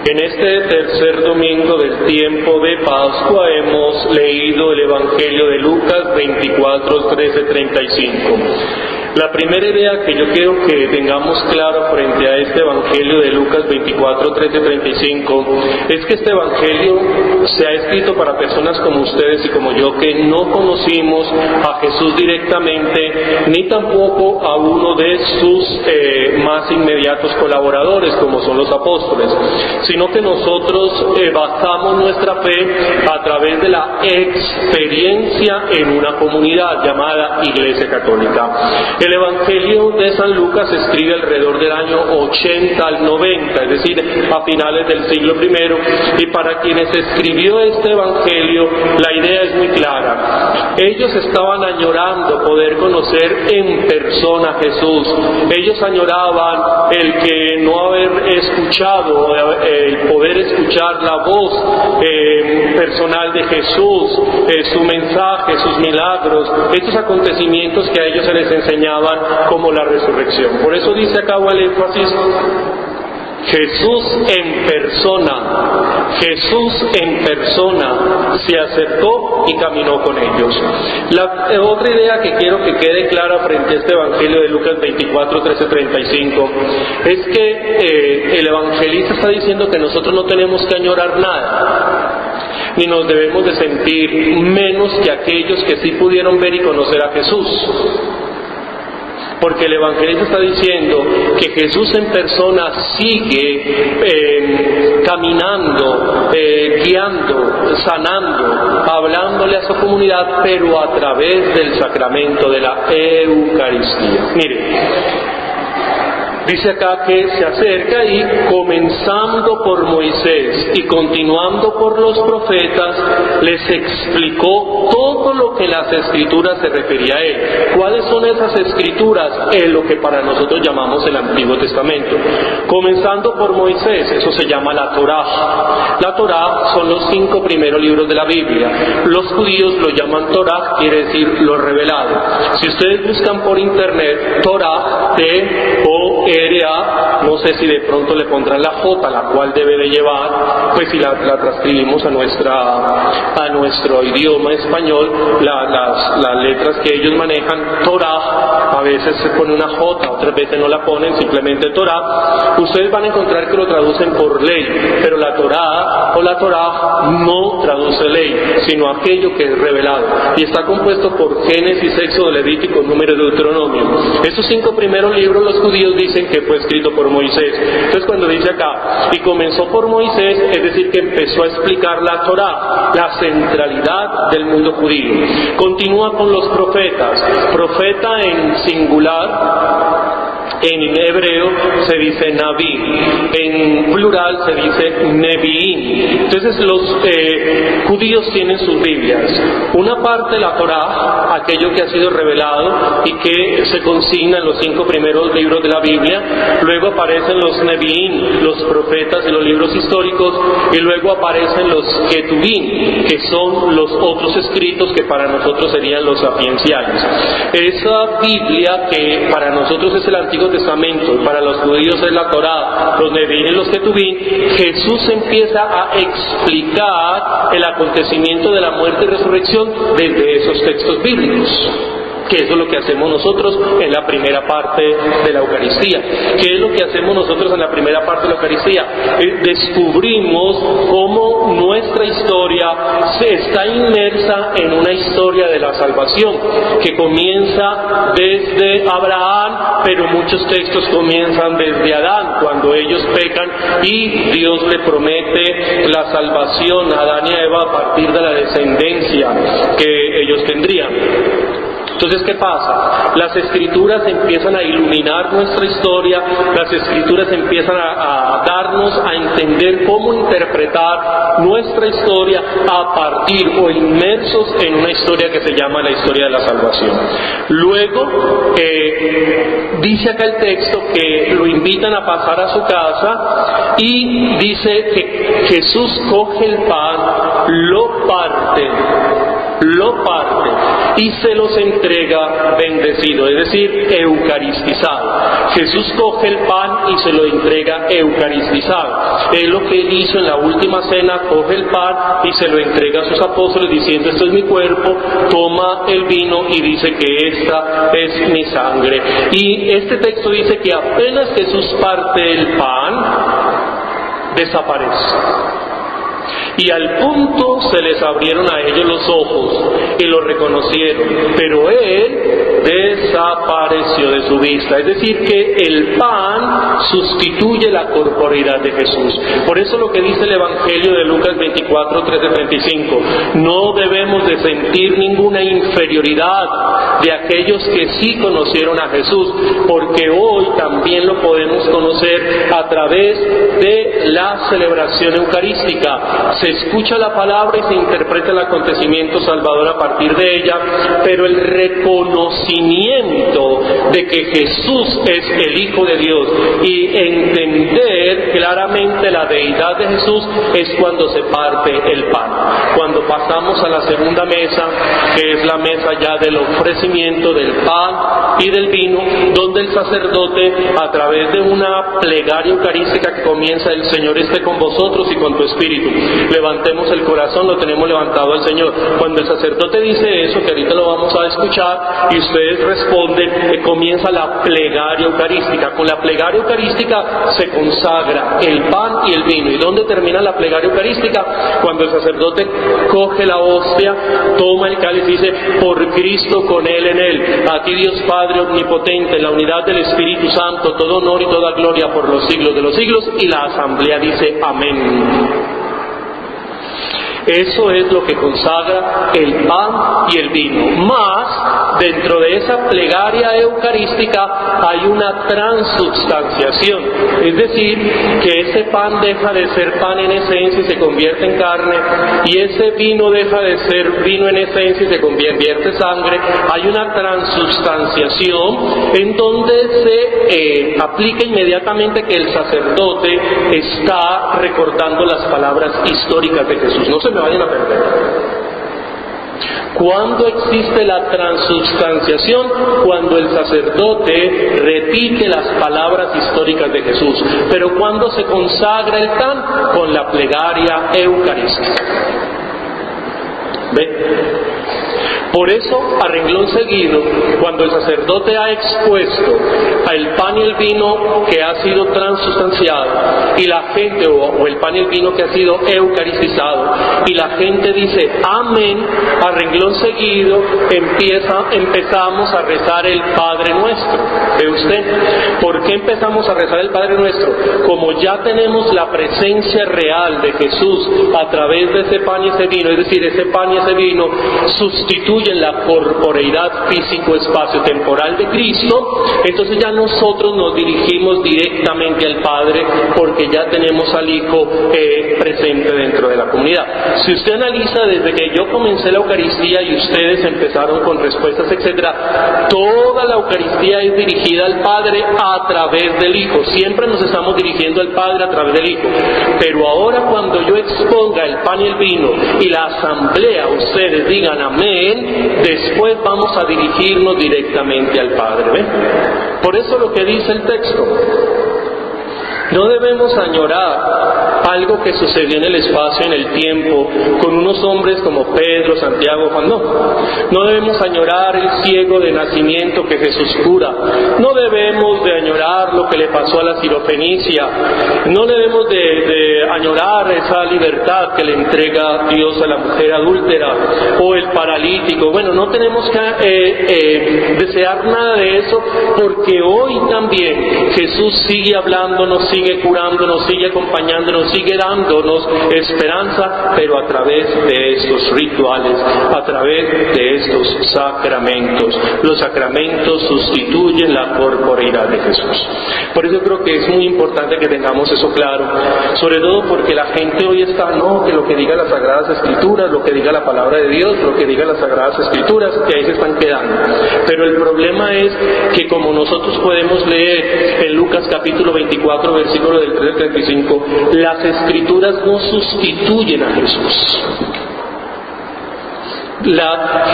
En este tercer domingo del tiempo de Pascua hemos leído el Evangelio de Lucas 24, 13, 35. La primera idea que yo quiero que tengamos claro frente a este Evangelio de Lucas 24, 13, 35 es que este Evangelio se ha escrito para personas como ustedes y como yo que no conocimos a Jesús directamente, ni tampoco a uno de sus más inmediatos colaboradores como son los apóstoles, sino que nosotros basamos nuestra fe a través de la experiencia en una comunidad llamada Iglesia Católica. El Evangelio de San Lucas se escribe alrededor del año 80 al 90, es decir, a finales del siglo I, y para quienes escribió este Evangelio, la idea es muy clara. Ellos estaban añorando poder conocer en persona a Jesús. Ellos añoraban el que no haber escuchado, el poder escuchar la voz personal de Jesús, su mensaje, sus milagros, estos acontecimientos que a ellos se les enseñaban como la resurrección. Por eso dice acá el énfasis: Jesús en persona se acercó y caminó con ellos. La otra idea que quiero que quede clara frente a este Evangelio de Lucas 24, 13, 35 es que el evangelista está diciendo que nosotros no tenemos que añorar nada, ni nos debemos de sentir menos que aquellos que sí pudieron ver y conocer a Jesús. Porque el evangelista está diciendo que Jesús en persona sigue caminando, guiando, sanando, hablándole a su comunidad, pero a través del sacramento de la Eucaristía. Mire, dice acá que se acerca y comenzando por Moisés y continuando por los profetas, les explicó todo lo que las escrituras se refería a él. ¿Cuáles son esas escrituras? Es lo que para nosotros llamamos el Antiguo Testamento. Comenzando por Moisés, eso se llama la Torá. La Torá son los 5 primeros libros de la Biblia. Los judíos lo llaman Torá, quiere decir lo revelado. Si ustedes buscan por internet Torá, T-O-R-A, no sé si de pronto le pondrán la J, la cual debe de llevar, pues si la transcribimos a nuestro idioma español, las letras que ellos manejan, Torá, a veces se pone una J, otras veces no la ponen, simplemente Torá. Ustedes van a encontrar que lo traducen por ley, pero la Torá o la Torá no traduce ley, sino aquello que es revelado, y está compuesto por Génesis, Éxodo, Levítico, Número, Deuteronomio. Estos 5 primeros libros los judíos dicen que fue escrito por Moisés. Entonces cuando dice acá, y comenzó por Moisés, es decir que empezó a explicar la Torá, la centralidad del mundo judío. Continúa con los profetas. Profeta en singular, en hebreo se dice Naví, en plural se dice Neviín. Entonces los judíos tienen sus Biblias. Una parte de la Torá, aquello que ha sido revelado y que se consigna en los 5 primeros libros de la Biblia. Luego aparecen los Neviín, los profetas y los libros históricos, y luego aparecen los Ketubín, que son los otros escritos que para nosotros serían los sapienciales. Esa Biblia que para nosotros es el Antiguo Testamento y para los judíos es la Torá, los Neviín y los Ketubín, Jesús empieza a explicar el acontecimiento de la muerte y resurrección desde esos textos bíblicos. Que eso es lo que hacemos nosotros en la primera parte de la Eucaristía. ¿Qué es lo que hacemos nosotros en la primera parte de la Eucaristía? Descubrimos cómo nuestra historia se está inmersa en una historia de la salvación, que comienza desde Abraham, pero muchos textos comienzan desde Adán, cuando ellos pecan y Dios le promete la salvación a Adán y a Eva a partir de la descendencia que ellos tendrían. Entonces, ¿qué pasa? Las Escrituras empiezan a iluminar nuestra historia, las Escrituras empiezan a darnos a entender cómo interpretar nuestra historia a partir o inmersos en una historia que se llama la historia de la salvación. Luego, dice acá el texto que lo invitan a pasar a su casa y dice que Jesús coge el pan, lo parte, lo parte y se los entrega bendecido, es decir, eucaristizado. Jesús coge el pan y se lo entrega eucaristizado. Es lo que él hizo en la última cena, coge el pan y se lo entrega a sus apóstoles diciendo: esto es mi cuerpo, toma el vino, y dice que esta es mi sangre. Y este texto dice que apenas Jesús parte el pan, desaparece. Y al punto se les abrieron a ellos los ojos y lo reconocieron, pero él desapareció de su vista. Es decir, que el pan sustituye la corporeidad de Jesús. Por eso lo que dice el Evangelio de Lucas 24, 13-35, no debemos de sentir ninguna inferioridad de aquellos que sí conocieron a Jesús, porque hoy también lo podemos conocer a través de la celebración eucarística. Se escucha la palabra y se interpreta el acontecimiento salvador a partir de ella, pero el reconocimiento de que Jesús es el Hijo de Dios y entender claramente la deidad de Jesús es cuando se parte el pan. Cuando pasamos a la segunda mesa, que es la mesa ya del ofrecimiento del pan y del vino, donde el sacerdote, a través de una plegaria eucarística que comienza: el Señor esté con vosotros y con tu espíritu. Levantemos el corazón, lo tenemos levantado al Señor. Cuando el sacerdote dice eso, que ahorita lo vamos a escuchar, y ustedes responden, comienza la plegaria eucarística. Con la plegaria eucarística se consagra el pan y el vino. ¿Y dónde termina la plegaria eucarística? Cuando el sacerdote coge la hostia, toma el cáliz y dice: por Cristo, con Él, en Él, a ti Dios Padre omnipotente, en la unidad del Espíritu Santo, todo honor y toda gloria por los siglos de los siglos. Y la asamblea dice: amén. Eso es lo que consagra el pan y el vino. Más, dentro de esa plegaria eucarística hay una transubstanciación. Es decir, que ese pan deja de ser pan en esencia y se convierte en carne, y ese vino deja de ser vino en esencia y se convierte en sangre. Hay una transubstanciación en donde se aplica inmediatamente que el sacerdote está recordando las palabras históricas de Jesús. No se me vayan a perder. ¿Cuándo existe la transubstanciación? Cuando el sacerdote repite las palabras históricas de Jesús. Pero ¿cuándo se consagra el pan? Con la plegaria eucarística. ¿Ve? Por eso, a renglón seguido, cuando el sacerdote ha expuesto el pan y el vino que ha sido transubstanciado, y la gente, o el pan y el vino que ha sido eucaristizado, y la gente dice amén, a renglón seguido empezamos a rezar el Padre Nuestro. ¿Ve usted? ¿Por qué empezamos a rezar el Padre Nuestro? Como ya tenemos la presencia real de Jesús a través de ese pan y ese vino, es decir, ese pan y ese vino sustituyen la corporeidad físico-espacio-temporal de Cristo, entonces ya nosotros nos dirigimos directamente al Padre, porque ya tenemos al Hijo presente dentro de la comunidad. Si usted analiza desde que yo comencé la Eucaristía y ustedes empezaron con respuestas, etcétera, toda la Eucaristía es dirigida al Padre a través del Hijo. Siempre nos estamos dirigiendo al Padre a través del Hijo. Pero ahora, cuando yo exponga el pan y el vino y la asamblea, ustedes digan amén, después vamos a dirigirnos directamente al Padre. ¿Ven? Por eso lo que dice el texto: no debemos añorar algo que sucedió en el espacio, en el tiempo, con unos hombres como Pedro, Santiago, Juan. No debemos añorar el ciego de nacimiento que Jesús cura. No debemos de añorar lo que le pasó a la Sirofenicia. No debemos de añorar esa libertad que le entrega Dios a la mujer adúltera o el paralítico. Bueno, no tenemos que desear nada de eso, porque hoy también Jesús sigue hablándonos, sigue curándonos, sigue acompañándonos, sigue dándonos esperanza, pero a través de estos rituales, a través de estos sacramentos. Los sacramentos sustituyen la corporeidad de Jesús. Por eso creo que es muy importante que tengamos eso claro, sobre todo porque la gente hoy está, no, que lo que diga las Sagradas Escrituras, lo que diga la Palabra de Dios, lo que diga las Sagradas Escrituras, que ahí se están quedando. Pero el problema es que, como nosotros podemos leer en Lucas capítulo 24, versículo del 3 al 35, las Escrituras no sustituyen a Jesús.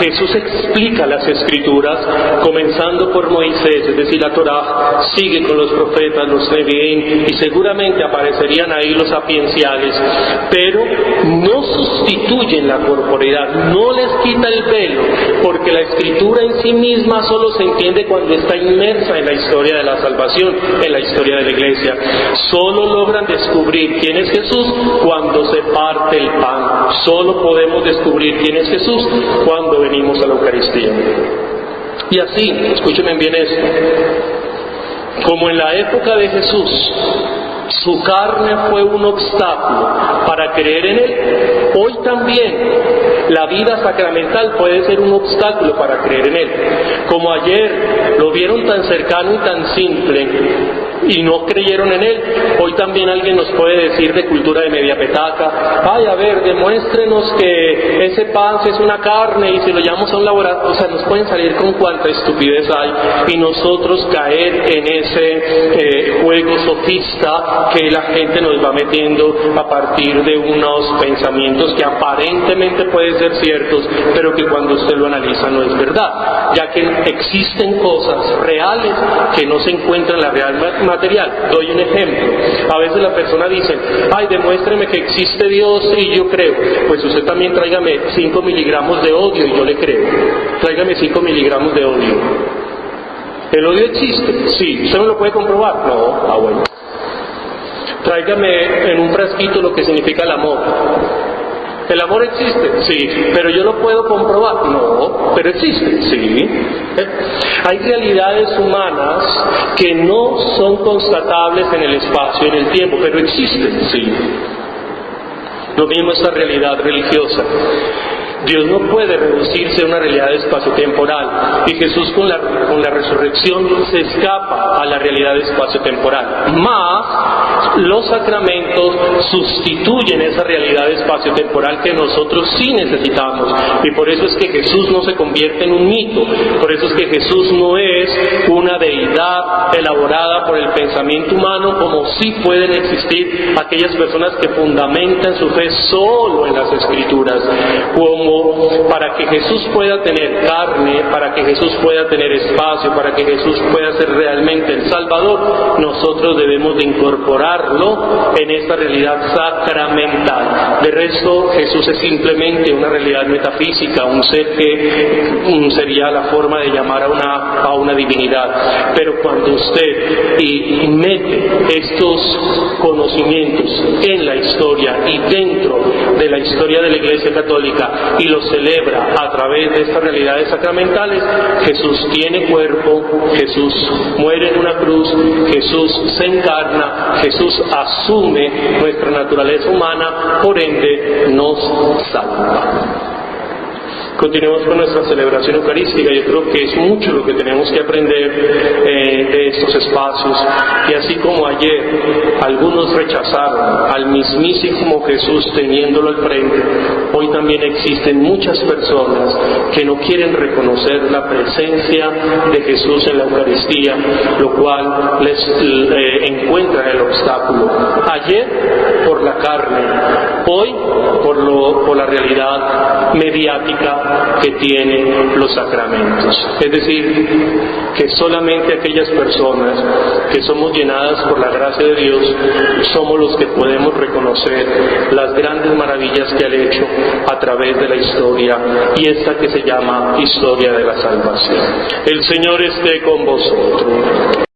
Jesús explica las Escrituras, comenzando por Moisés, es decir, la Torá, sigue con los profetas, los Nevi'im, y seguramente aparecerían ahí los sapienciales, pero no sustituyen la corporeidad, no les quita el velo, porque la Escritura en sí misma solo se entiende cuando está inmersa en la historia de la salvación, en la historia de la Iglesia. Solo logran descubrir quién es Jesús cuando se parte el pan. Solo podemos descubrir quién es Jesús cuando venimos a la Eucaristía. Y así, escúchenme bien esto, como en la época de Jesús su carne fue un obstáculo para creer en Él, hoy también la vida sacramental puede ser un obstáculo para creer en Él. Como ayer lo vieron tan cercano y tan simple y no creyeron en Él, hoy también alguien nos puede decir de cultura de media petaca: ay, a ver, demuéstrenos que ese pan es una carne, y si lo llevamos a un laboratorio, o sea, nos pueden salir con cuánta estupidez hay, y nosotros caer en ese juego sofista que la gente nos va metiendo a partir de unos pensamientos que aparentemente pueden ser ciertos, pero que cuando usted lo analiza no es verdad, ya que existen cosas reales que no se encuentran en la real material. Doy un ejemplo. A veces la persona dice: ay, demuéstreme que existe Dios y yo creo. Pues usted también tráigame 5 miligramos de odio y yo le creo. Tráigame 5 miligramos de odio. ¿El odio existe? Sí. ¿Usted me lo puede comprobar? No. Ah, bueno. Tráigame en un frasquito lo que significa el amor. ¿El amor existe? Sí. ¿Pero yo lo puedo comprobar? No. ¿Pero existe? Sí. Hay realidades humanas que no son constatables en el espacio y en el tiempo, pero existen. Sí. Lo mismo es la realidad religiosa. Dios no puede reducirse a una realidad espaciotemporal, y Jesús con la resurrección se escapa a la realidad espaciotemporal. Más, los sacramentos sustituyen esa realidad espaciotemporal que nosotros sí necesitamos, y por eso es que Jesús no se convierte en un mito, por eso es que Jesús no es una deidad elaborada por el pensamiento humano, como sí pueden existir aquellas personas que fundamentan su fe solo en las Escrituras, como para que Jesús pueda tener carne, para que Jesús pueda tener espacio, para que Jesús pueda ser realmente el Salvador, nosotros debemos de incorporarlo en esta realidad sacramental. De resto, Jesús es simplemente una realidad metafísica, un ser que sería la forma de llamar a una divinidad. Pero cuando usted mete estos conocimientos en la historia y dentro de la historia de la Iglesia Católica y lo celebra a través de estas realidades sacramentales, Jesús tiene cuerpo, Jesús muere en una cruz, Jesús se encarna, Jesús asume nuestra naturaleza humana, por ende nos salva. Continuemos con nuestra celebración eucarística. Yo creo que es mucho lo que tenemos que aprender de estos espacios, y así como ayer algunos rechazaron al mismísimo Jesús teniéndolo al frente, hoy también existen muchas personas que no quieren reconocer la presencia de Jesús en la Eucaristía, lo cual les encuentra el obstáculo. Ayer por la carne, hoy por la realidad mediática que tienen los sacramentos. Es decir, que solamente aquellas personas que somos llenadas por la gracia de Dios somos los que podemos reconocer las grandes maravillas que ha hecho a través de la historia, y esta que se llama historia de la salvación. El Señor esté con vosotros.